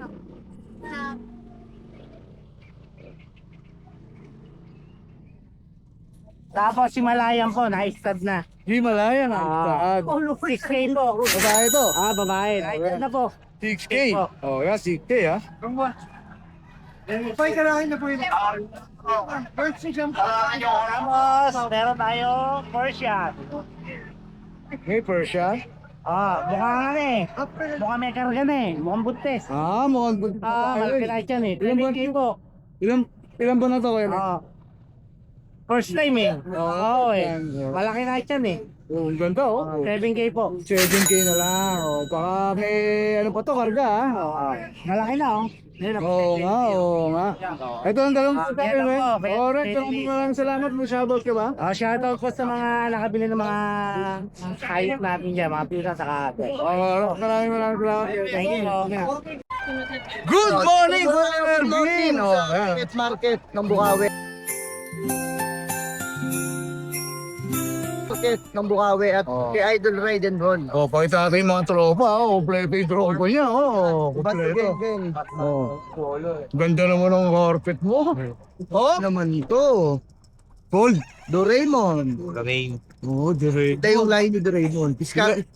Speaker 7: Tapos si Malayan po, na-stud na.
Speaker 1: Himalayan, ang saan.
Speaker 7: Oh, look, 6K po.
Speaker 1: Babae to.
Speaker 7: Babae, na-stud na po.
Speaker 1: 6K. Oh, yan, 6K, ha.
Speaker 7: Tapos, meron tayo Persian.
Speaker 1: May Persian.
Speaker 7: Mukhang ano eh. Mukhang may karga na eh. Mukhang buntes.
Speaker 1: Mukhang good.
Speaker 7: Malaki na yan eh. 7K po.
Speaker 1: Ilan ba na to, Kuya Meng?
Speaker 7: First time eh. Oo eh. Malaki na yan eh.
Speaker 1: Oh, ang ganda, oh.
Speaker 7: 7K po.
Speaker 1: 7K na lang. Oh, baka may ano pa to, karga, ha.
Speaker 7: Malaki na oh.
Speaker 1: Oo nga, oo nga. Ito ang dalawang puta,
Speaker 7: yan
Speaker 1: eh.
Speaker 7: lang po.
Speaker 1: Alright, maraming salamat. May shoutout ka ba?
Speaker 7: Shoutout po sa mga nakabili ng mga hayop natin dyan. Mga pisa sa kate.
Speaker 1: Maraming salamat.
Speaker 7: Thank you.
Speaker 1: Good morning, Kuya Ervin! Oh, yan.
Speaker 7: Pet market ng Bukawi. Ng Bukawi at kay Idol Ride and Roll.
Speaker 1: Oh, pakita natin yung mga tropa. Oh, kompleto yung tropa niya. Oh, kompleto. Oh. Ganda naman ng carpet mo. Oh, naman ito. Gold. Doraemon. Oh, Doraemon.
Speaker 7: Ito yung line ni Doraemon.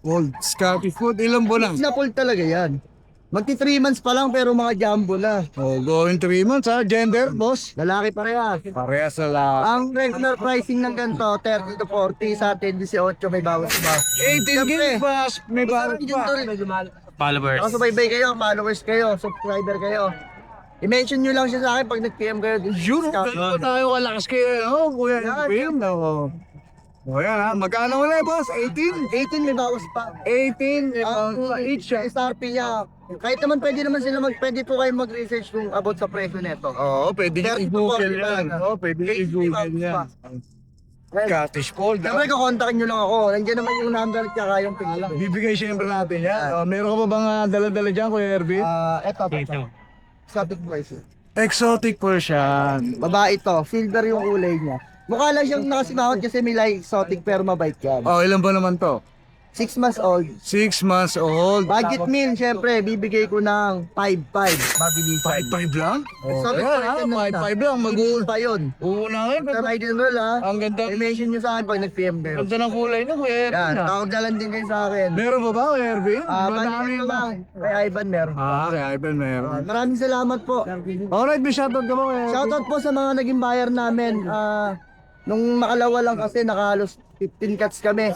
Speaker 1: Gold. Scottish food. Ilan buwan lang?
Speaker 7: Snapple talaga yan. Magti 3 months pa lang pero mga jumbo na.
Speaker 1: Oh, going 3 months, ha? Gender, boss?
Speaker 7: Lalaki parehas.
Speaker 1: Parehas na lang.
Speaker 7: Ang regular pricing ng ganito, 30 to 40, sa atin 18 may bawas pa.
Speaker 1: 18 gigs pa. May barat pa.
Speaker 2: Followers.
Speaker 7: Nakasubaybay kayo, followers kayo, subscriber kayo. I-mention nyo lang siya sa akin pag nag-PM kayo.
Speaker 1: Yun, ganito tayo kalakas kayo, no? Kuya Ervin, no? O yan, ha? Magkano na, boss? 18?
Speaker 7: 18 may bawas pa.
Speaker 1: 18,
Speaker 7: Ang
Speaker 1: each, ha?
Speaker 7: SRP niya, Kahit naman pwede po kayo mag-research kung about sa presyo nito.
Speaker 1: Oo, pwede nyo i-google yan. Oo, pwede nyo i-google yan. Scottish Fold.
Speaker 7: Siyempre, kukontakin nyo lang ako. Nandiyan naman yung number at saka yung pingala.
Speaker 1: Bibigay siyempre natin yan. Meron ka pa bang dala-dala dyan, Kuya Ervin?
Speaker 7: Eto. Exotic price.
Speaker 1: Exotic Persian.
Speaker 7: Babae to, silver yung kulay niya. Mukha lang siyang nakasimahot kasi may like exotic pero mabait yan.
Speaker 1: Oh, ilan ba naman to?
Speaker 7: 6 months old.
Speaker 1: 6 months old.
Speaker 7: Budget meal, syempre, bibigay ko ng 5-5. Mabilisan.
Speaker 1: 5-5 lang?
Speaker 7: Exotic
Speaker 1: Ayan,
Speaker 7: version na
Speaker 1: 5-5 lang.
Speaker 7: Mag-uul pa yun.
Speaker 1: Uunahin.
Speaker 7: Sa ride and roll ha.
Speaker 1: Ang ganda.
Speaker 7: I-mention nyo sa akin pag nag-PM kayo.
Speaker 1: Ganda ng kulay na, Kuya Ervin.
Speaker 7: Yan, tawag na lang din kayo sa akin.
Speaker 1: Meron ba ba, Kuya Ervin? Madami
Speaker 7: Manila
Speaker 1: ba?
Speaker 7: lang. Kay Ivan meron.
Speaker 1: Kay Ivan meron.
Speaker 7: Maraming salamat po.
Speaker 1: Alright, may shoutout ka ba, Kuya Ervin?
Speaker 7: Shoutout po sa mga naging buyer namin. Nung makalawa lang kasi nakahalos 15 cuts kami.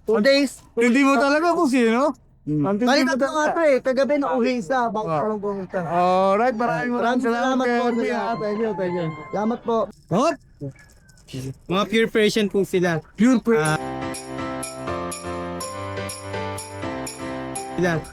Speaker 7: 2 days.
Speaker 1: Hindi mo talaga kung sino? Ang tindi mo
Speaker 7: Balikat ko nga
Speaker 1: talaga.
Speaker 7: to eh. Kagabi na uwi isa. Bakit ka lang pumunta?
Speaker 1: Alright, maraming
Speaker 7: Salamat
Speaker 1: Kuya
Speaker 7: po.
Speaker 1: Ervin. Thank you.
Speaker 7: Salamat po.
Speaker 1: What?
Speaker 7: Mga pure Persian po sila.
Speaker 1: Pure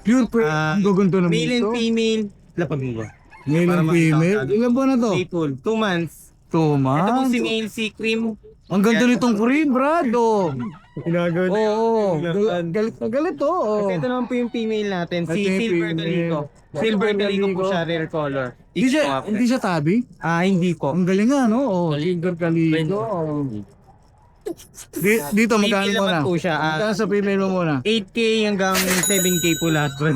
Speaker 1: Pure Ang gugunto naman
Speaker 7: Male and
Speaker 1: ito.
Speaker 7: female. Lapag mo ba?
Speaker 1: Male and female. Ilan ba na to?
Speaker 7: Maple. 2 months.
Speaker 1: 2
Speaker 7: Ito po
Speaker 1: months.
Speaker 7: si male, si Cream.
Speaker 1: Ang ganda nitong cream, Brad. Oh.
Speaker 7: Ginagawa
Speaker 1: Oo. Galit na galit, oh.
Speaker 7: Ito naman po yung female natin.
Speaker 1: Ito
Speaker 7: Si
Speaker 1: yung
Speaker 7: Silver
Speaker 1: female.
Speaker 7: Calico. Silver Calico po siya, rare color.
Speaker 1: Hindi siya tabi?
Speaker 7: Hindi po.
Speaker 1: Ang galing nga, no? Oh, Silver Calico. Dito, magkano
Speaker 7: Female
Speaker 1: mo
Speaker 7: naman
Speaker 1: na?
Speaker 7: po siya.
Speaker 1: Magkano sa female mo muna?
Speaker 7: 8K hanggang 7K po lahat po.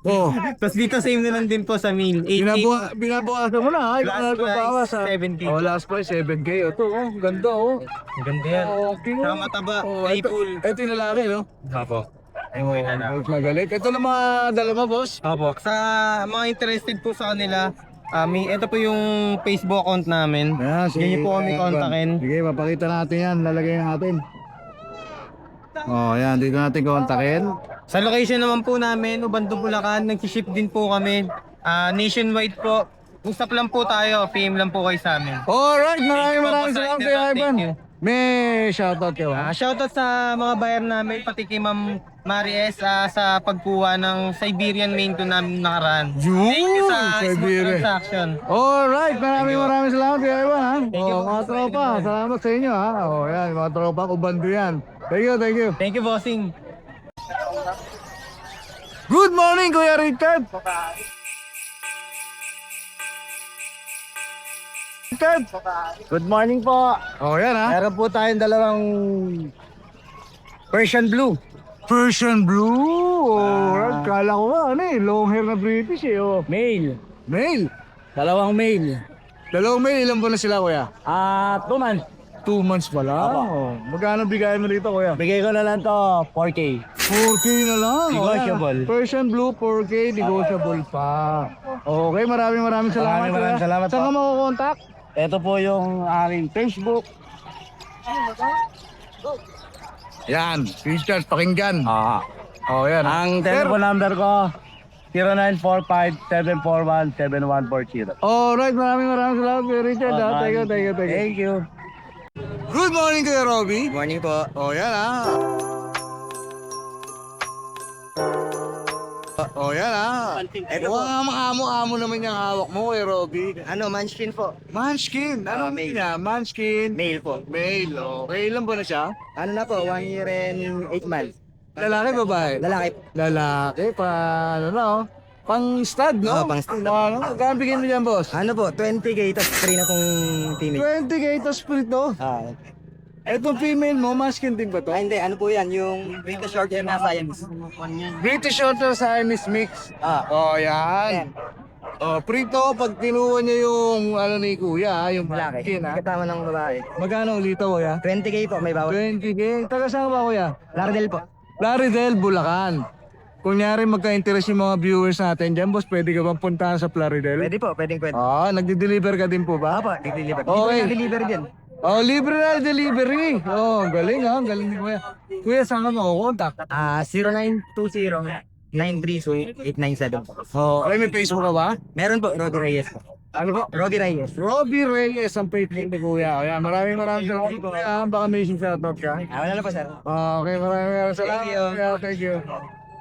Speaker 1: Oh,
Speaker 7: Tapos dito same na lang din po sa male. 8K po.
Speaker 1: binabawasan mo na. Ay,
Speaker 7: Last
Speaker 1: nagbabawas
Speaker 7: price,
Speaker 1: ha.
Speaker 7: 7K.
Speaker 1: Oh, last price, 7K. Ito, oh, ganda, oh.
Speaker 7: Ang ganda yan.
Speaker 1: Okay,
Speaker 7: Saka mataba.
Speaker 1: Oh, ito,
Speaker 7: Maple.
Speaker 1: ito yung lalaki, no?
Speaker 7: Apo.
Speaker 1: Mas magaling. Ito na mga dala mo, boss.
Speaker 7: Opo. Sa mga interested po sa kanila, ito po yung Facebook account namin.
Speaker 1: Ayan,
Speaker 7: Yan niyo po kami kontakin.
Speaker 1: Sige, mapakita natin yan. Lalagay natin. Oh, yan. Dito natin kontakin.
Speaker 7: Sa location naman po namin, Ubando, Bulacan, nag-ship din po kami. Nationwide po. Usap lang po tayo, PM lang po kayo sa amin.
Speaker 1: Alright, maraming
Speaker 7: po,
Speaker 1: maraming
Speaker 7: Boss
Speaker 1: salamat
Speaker 7: Ryder.
Speaker 1: kay Ivan.
Speaker 7: Thank you.
Speaker 1: May shoutout ka ba?
Speaker 7: Shoutout sa mga buyer namin, pati kay Ma'am Maries sa pagkuha ng Siberian main to namin nakaraan. Thank you sa small
Speaker 1: Siberian.
Speaker 7: transaction.
Speaker 1: Alright, maraming salamat kay Ivan, ha?
Speaker 7: Thank you,
Speaker 1: Oh, mga
Speaker 7: Boss
Speaker 1: tropa,
Speaker 7: Ryder.
Speaker 1: salamat sa inyo, ha? Oh, yan, mga tropa, Ubando yan. Thank you, thank you.
Speaker 7: Thank you, bossing.
Speaker 1: Good morning, Kuya Richard. Richard.
Speaker 7: Good morning po.
Speaker 1: Oh, yan, ha?
Speaker 7: Meron po tayong dalawang Persian Blue.
Speaker 1: Persian Blue. Alright, kala ko ba, ano eh, long hair na British eh, oh.
Speaker 7: Male.
Speaker 1: Male.
Speaker 7: Dalawang male.
Speaker 1: Dalawang male, ilan po na sila, Kuya?
Speaker 7: 2 months.
Speaker 1: 2 months pa lang. Oh. Magkano bigay mo dito, Kuya?
Speaker 7: Bigay ko na lang to 4K.
Speaker 1: 4K na lang.
Speaker 7: Negotiable.
Speaker 1: Oh, Persian Blue, 4K, negotiable pa. Okay, maraming salamat.
Speaker 7: Maraming salamat
Speaker 1: Saan ka
Speaker 7: po.
Speaker 1: makukontak?
Speaker 7: Ito po yung aking Facebook.
Speaker 1: Yan, Richard, pakinggan. Oh, yan.
Speaker 7: Ang telephone number ko 0945-741-7140.
Speaker 1: Alright, maraming salamat, Kuya Richard. Ha? Thank you.
Speaker 7: Thank you.
Speaker 1: Good morning, Kuya Robby.
Speaker 7: Morning po.
Speaker 1: Oh, yan ha. Oh, yan ha.
Speaker 7: Ito po.
Speaker 1: Amo naman yung hawak mo, Kuya Robby.
Speaker 7: Munchkin po.
Speaker 1: Munchkin. Ano
Speaker 7: male.
Speaker 1: niya? Munchkin.
Speaker 7: Male po.
Speaker 1: Male. Okay, ilan ba na siya?
Speaker 7: Ano na po, 1 year and 8 months.
Speaker 1: Lalaki, babae?
Speaker 7: Lalaki.
Speaker 1: Lalaki, ano na oh. Pang stud, no?
Speaker 7: Oo, pang stud.
Speaker 1: Ano? Magkano bigyan mo dyan, boss?
Speaker 7: Ano po, 20K, tapos 3 na pong female.
Speaker 1: 20K to split to. Etong female mo, maskin din ba to?
Speaker 7: Hindi, ano po yan, yung British short hair na science.
Speaker 1: British Shorter Siamese Mix. Oh, yan. Oh, prito, pag kinuha niya yung ano ni Kuya, yung
Speaker 7: Lalaki.
Speaker 1: maskin, ha?
Speaker 7: Kasama ng babae.
Speaker 1: Magkano ulito, Kuya?
Speaker 7: 20K po, may bawat.
Speaker 1: 20K. Taga saan ba, Kuya?
Speaker 7: Lardel po.
Speaker 1: Plaridel, Bulacan. Kunyari magka-interest yung mga viewers natin dyan, boss, pwede ka bang puntahan sa Plaridel?
Speaker 7: Pwede po, pwede.
Speaker 1: Nagde-deliver ka din po ba?
Speaker 7: Apo, deliver.
Speaker 1: Okay.
Speaker 7: Deliver din.
Speaker 1: Oh, libre na delivery. Oh, galing ha, galing ni Kuya. Kuya, saan ka makukontak?
Speaker 7: 0920-932-897 po.
Speaker 1: Oh, ay may Facebook ka ba?
Speaker 7: Meron po, Roddy Reyes po.
Speaker 1: Ano po?
Speaker 7: Roddy Reyes.
Speaker 1: Robbie Reyes ang Facebook ni Kuya. Ayan, maraming salamat Kuya. Baka may shoutout ka.
Speaker 7: Wala na po, sir.
Speaker 1: Okay, maraming salamat.
Speaker 7: Thank you.
Speaker 1: Kuya. Thank you.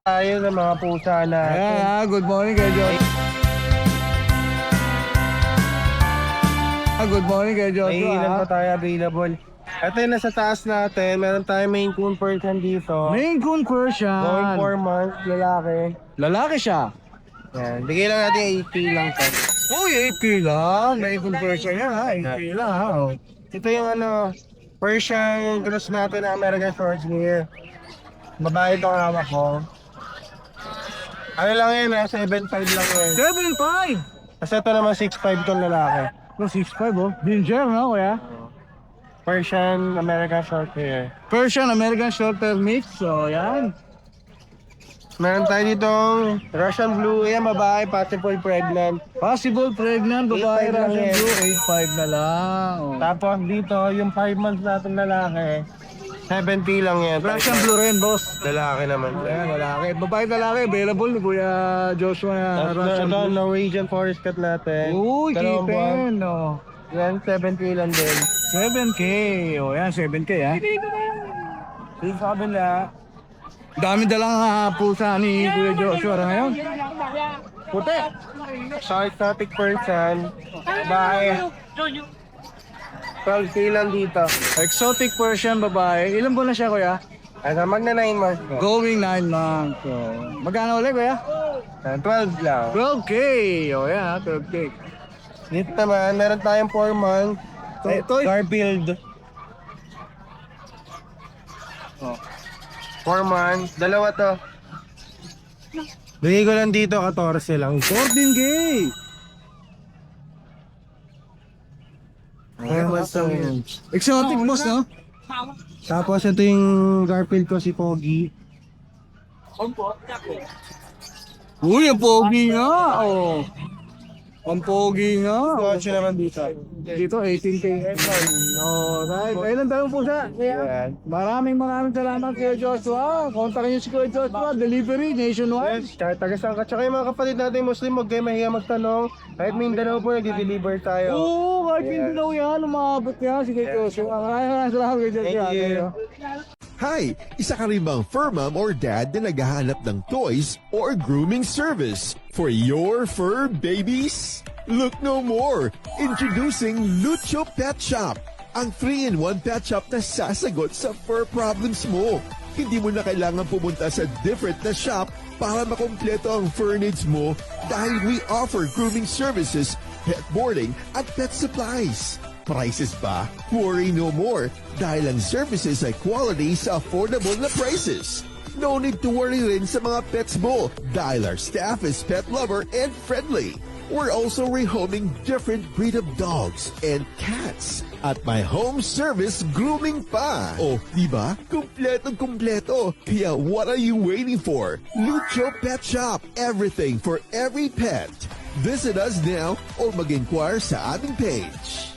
Speaker 2: tayo ng mga pusa natin.
Speaker 1: Ayan, good morning kay Joshua. Good morning kay
Speaker 2: May ilan
Speaker 1: Joshua.
Speaker 2: pa tayo available. Ito yung nasa taas natin. Meron tayong Maine Coon Persian dito.
Speaker 1: Maine Coon
Speaker 2: Going
Speaker 1: Persian.
Speaker 2: 4 months, lalaki.
Speaker 1: Lalaki siya.
Speaker 2: Yan. Bigay lang natin 80 lang to.
Speaker 1: Uy, 8K lang. Maine Coon Persian yan ha. 8K lang ha. Oh.
Speaker 2: Ito yung Persian cross natin na American Shorthair. Babae itong hawak ko. Ano lang yun 7.5 lang yun.
Speaker 1: 7.5.
Speaker 2: Kasi ito naman 6.5 itong lalaki.
Speaker 1: No, 6.5 oh. Ginger no, kuya?
Speaker 2: Persian American Shorthair.
Speaker 1: Persian American Shorthair mix. So, yan.
Speaker 2: Meron tayo ditong Russian Blue. Yan, babae, possible pregnant.
Speaker 1: Possible pregnant, babae
Speaker 2: 8.5 lang
Speaker 1: Russian
Speaker 2: yan.
Speaker 1: Blue, 8.5 na lang. Oh.
Speaker 2: Tapos dito, yung 5 months natin lalaki, 70 lang yan.
Speaker 1: Russian Blue rin, boss.
Speaker 2: Lalaki naman.
Speaker 1: Ayan, lalaki. Babae lalaki, available ni Kuya Joshua na
Speaker 2: Tapos
Speaker 1: Russian
Speaker 2: ito,
Speaker 1: Blue.
Speaker 2: Norwegian Forest Cat natin.
Speaker 1: Uy,
Speaker 2: Dalawang buwan.
Speaker 1: kitten, no.
Speaker 2: Yan, 70 lang din.
Speaker 1: 7K. O yan, 7K ha.
Speaker 2: Dito sa kabila,
Speaker 1: Dami dalang pusa ni Kuya Joshua ngayon. Puti.
Speaker 2: sa exotic person, babae. 12K lang dito.
Speaker 1: Exotic Persian babae. Ilan buwan na siya, Kuya?
Speaker 2: Ano, magna 9 months.
Speaker 1: Going 9 months. So, magkano ulit, Kuya?
Speaker 2: 12 lang.
Speaker 1: 12K. O yan ha, 12K.
Speaker 2: Dito naman, meron tayong 4 months.
Speaker 1: Ito,
Speaker 2: Garfield.
Speaker 1: Oh.
Speaker 2: 4 months. Dalawa to. Bigay ko lang dito, 14 lang.
Speaker 1: 14K.
Speaker 2: Ayan, boss,
Speaker 1: Exotic boss, no?
Speaker 2: Tapos ito yung Garfield ko, si Pogi.
Speaker 1: Uy, ang pogi nga. Oh. Ang pogi nga.
Speaker 2: Kotse naman dito.
Speaker 1: Dito, 18K. Alright. Kailan tayo pusa?
Speaker 2: Ayan.
Speaker 1: Maraming salamat Kuya Joshua. Kontakin niyo si Kuya Joshua. Delivery nationwide.
Speaker 2: Yes, kahit taga-saan ka. Tsaka yung mga kapatid natin Muslim, huwag kayo mahiya magtanong. Kahit Mindanao po, nag-deliver tayo.
Speaker 1: Oo, kahit Mindanao yan. Umabot yan si Kuya Joshua. Maraming salamat Kuya Joshua.
Speaker 2: Thank you.
Speaker 9: Hi! Isa ka rin bang fur mom or dad na naghahanap ng toys or grooming service for your fur babies? Look no more! Introducing Lucho Pet Shop, ang 3-in-1 pet shop na sasagot sa fur problems mo. Hindi mo na kailangan pumunta sa different na shop para makompleto ang fur needs mo dahil we offer grooming services, pet boarding, at pet supplies. Prices ba? Worry no more dahil ang services ay quality sa affordable na prices. No need to worry rin sa mga pets mo dahil our staff is pet lover and friendly. We're also rehoming different breed of dogs and cats at my home service grooming pa. Oh, diba? Kumpletong-kumpleto. Kaya what are you waiting for? Lucho Pet Shop. Everything for every pet. Visit us now or mag-inquire sa aming page.